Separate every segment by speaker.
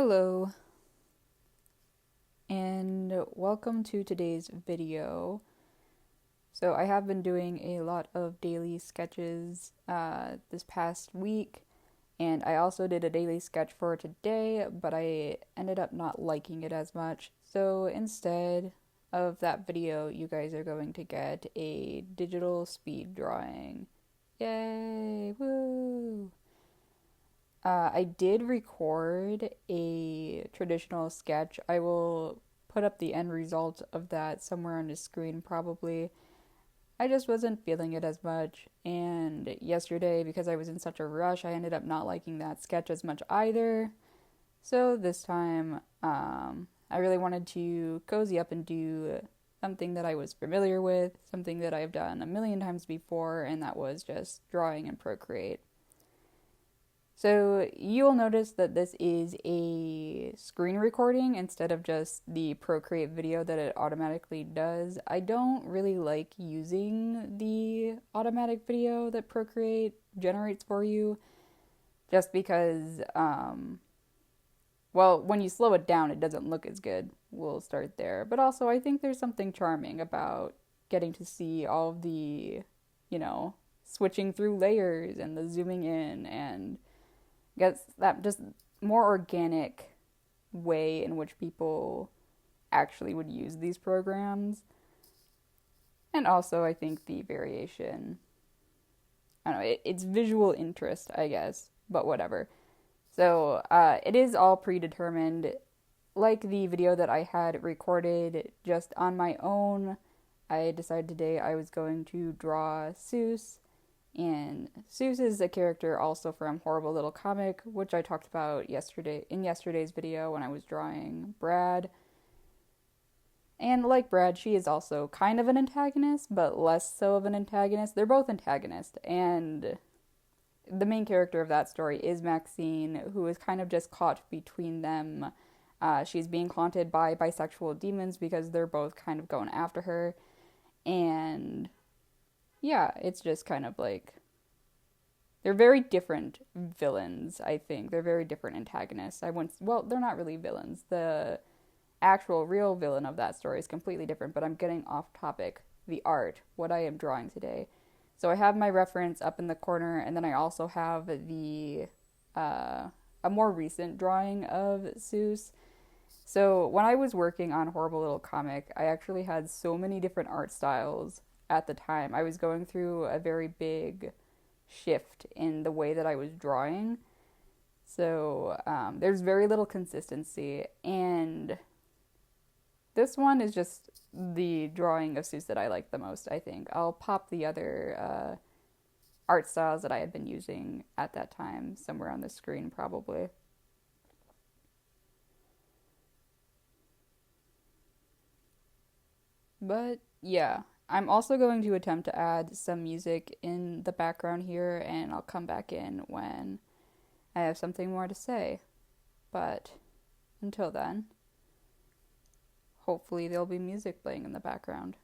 Speaker 1: Hello, and welcome to today's video. So I have been doing a lot of daily sketches this past week, and I also did a daily sketch for today, but I ended up not liking it as much. So instead of that video, you guys are going to get a digital speed drawing. Yay! Woo! I did record a traditional sketch. I will put up the end result of that somewhere on the screen probably. I just wasn't feeling it as much, and yesterday, because I was in such a rush, I ended up not liking that sketch as much either. So this time, I really wanted to cozy up and do something that I was familiar with, something that I've done a million times before, and that was just drawing in Procreate. So you'll notice that this is a screen recording instead of just the Procreate video that it automatically does. I don't really like using the automatic video that Procreate generates for you just because, well, when you slow it down, it doesn't look as good. We'll start there. But also, I think there's something charming about getting to see all of the, switching through layers and the zooming in and gets that just more organic way in which people actually would use these programs. And also, I think the variation, I don't know, it's visual interest, I guess, but whatever. So it is all predetermined. Like the video that I had recorded just on my own, I decided today I was going to draw Seuss. And Seuss is a character also from Horrible Little Comic, which I talked about in yesterday's video when I was drawing Brad. And like Brad, she is also kind of an antagonist, but less so of an antagonist. They're both antagonists, and the main character of that story is Maxine, who is kind of just caught between them. She's being haunted by bisexual demons because they're both kind of going after her, and yeah, it's just kind of like, they're very different villains, I think. They're very different antagonists. Well, they're not really villains. The actual real villain of that story is completely different, but I'm getting off topic. The art, what I am drawing today. So I have my reference up in the corner, and then I also have a more recent drawing of Seuss. So when I was working on Horrible Little Comic, I actually had so many different art styles at the time. I was going through a very big shift in the way that I was drawing. So there's very little consistency, and this one is just the drawing of Seuss that I like the most, I think. I'll pop the other art styles that I had been using at that time somewhere on the screen probably. But yeah, I'm also going to attempt to add some music in the background here, and I'll come back in when I have something more to say. But until then, hopefully there'll be music playing in the background.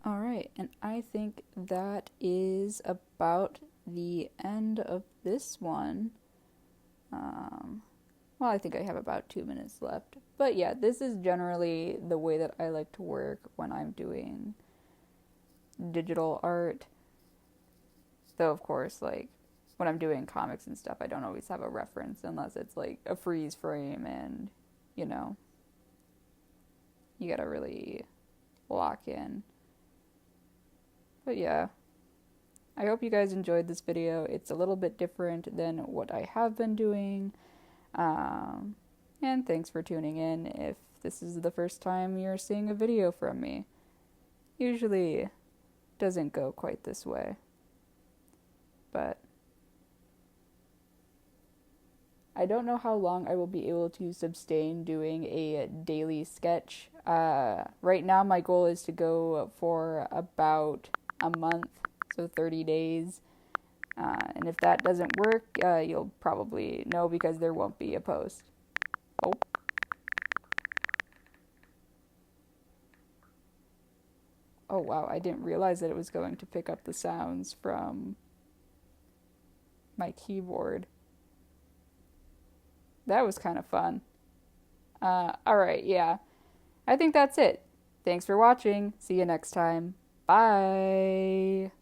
Speaker 1: All right, and I think that is about the end of this one. Well, I think I have about 2 minutes left. But yeah, this is generally the way that I like to work when I'm doing digital art. Though, of course, like when I'm doing comics and stuff, I don't always have a reference unless it's like a freeze frame and, you know, you gotta really lock in. But yeah, I hope you guys enjoyed this video. It's a little bit different than what I have been doing. And thanks for tuning in if this is the first time you're seeing a video from me. Usually doesn't go quite this way. But I don't know how long I will be able to sustain doing a daily sketch. Right now my goal is to go for about a month, so 30 days. And if that doesn't work, you'll probably know because there won't be a post. Oh. Oh wow, I didn't realize that it was going to pick up the sounds from my keyboard. That was kind of fun. Alright, yeah. I think that's it. Thanks for watching. See you next time. Bye.